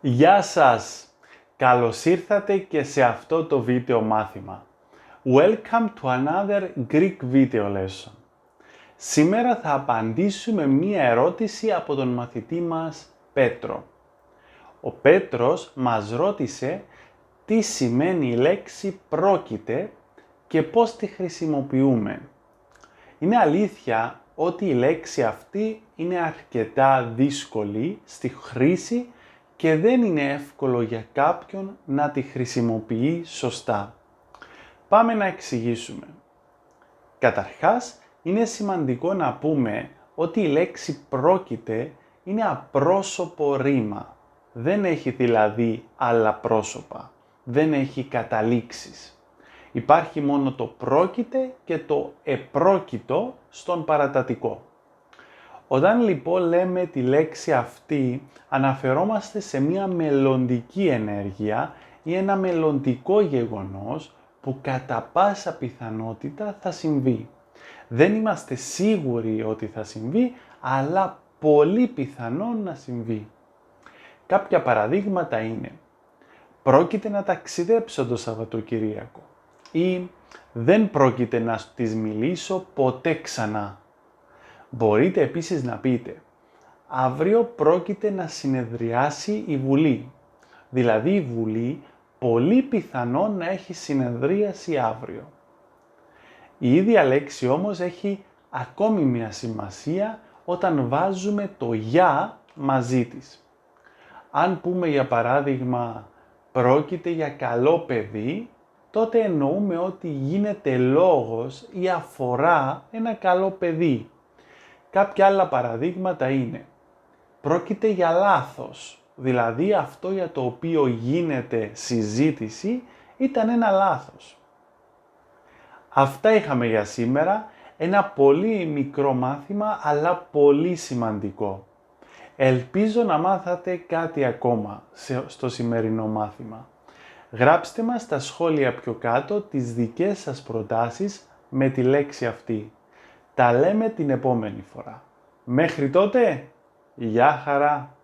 Γεια σας! Καλώς ήρθατε και σε αυτό το βίντεο μάθημα. Welcome to another Greek video lesson. Σήμερα θα απαντήσουμε μία ερώτηση από τον μαθητή μας Πέτρο. Ο Πέτρος μας ρώτησε τι σημαίνει η λέξη πρόκειται και πώς τη χρησιμοποιούμε. Είναι αλήθεια ότι η λέξη αυτή είναι αρκετά δύσκολη στη χρήση και δεν είναι εύκολο για κάποιον να τη χρησιμοποιεί σωστά. Πάμε να εξηγήσουμε. Καταρχάς, είναι σημαντικό να πούμε ότι η λέξη πρόκειται είναι απρόσωπο ρήμα. Δεν έχει δηλαδή άλλα πρόσωπα. Δεν έχει καταλήξεις. Υπάρχει μόνο το πρόκειται και το επρόκειτο στον παρατατικό. Όταν λοιπόν λέμε τη λέξη αυτή, αναφερόμαστε σε μία μελλοντική ενέργεια ή ένα μελλοντικό γεγονός που κατά πάσα πιθανότητα θα συμβεί. Δεν είμαστε σίγουροι ότι θα συμβεί, αλλά πολύ πιθανόν να συμβεί. Κάποια παραδείγματα είναι: πρόκειται να ταξιδέψω το Σαββατοκυριακό ή δεν πρόκειται να της μιλήσω ποτέ ξανά. Μπορείτε επίσης να πείτε αύριο πρόκειται να συνεδριάσει η Βουλή. Δηλαδή η Βουλή πολύ πιθανόν να έχει συνεδρίαση αύριο. Η ίδια λέξη όμως έχει ακόμη μια σημασία όταν βάζουμε το για μαζί της. Αν πούμε για παράδειγμα πρόκειται για καλό παιδί, τότε εννοούμε ότι γίνεται λόγος ή αφορά ένα καλό παιδί. Κάποια άλλα παραδείγματα είναι πρόκειται για λάθος, δηλαδή αυτό για το οποίο γίνεται συζήτηση ήταν ένα λάθος. Αυτά είχαμε για σήμερα, ένα πολύ μικρό μάθημα αλλά πολύ σημαντικό. Ελπίζω να μάθατε κάτι ακόμα στο σημερινό μάθημα. Γράψτε μας στα σχόλια πιο κάτω τις δικές σας προτάσεις με τη λέξη αυτή. Τα λέμε την επόμενη φορά. Μέχρι τότε, γεια χαρά!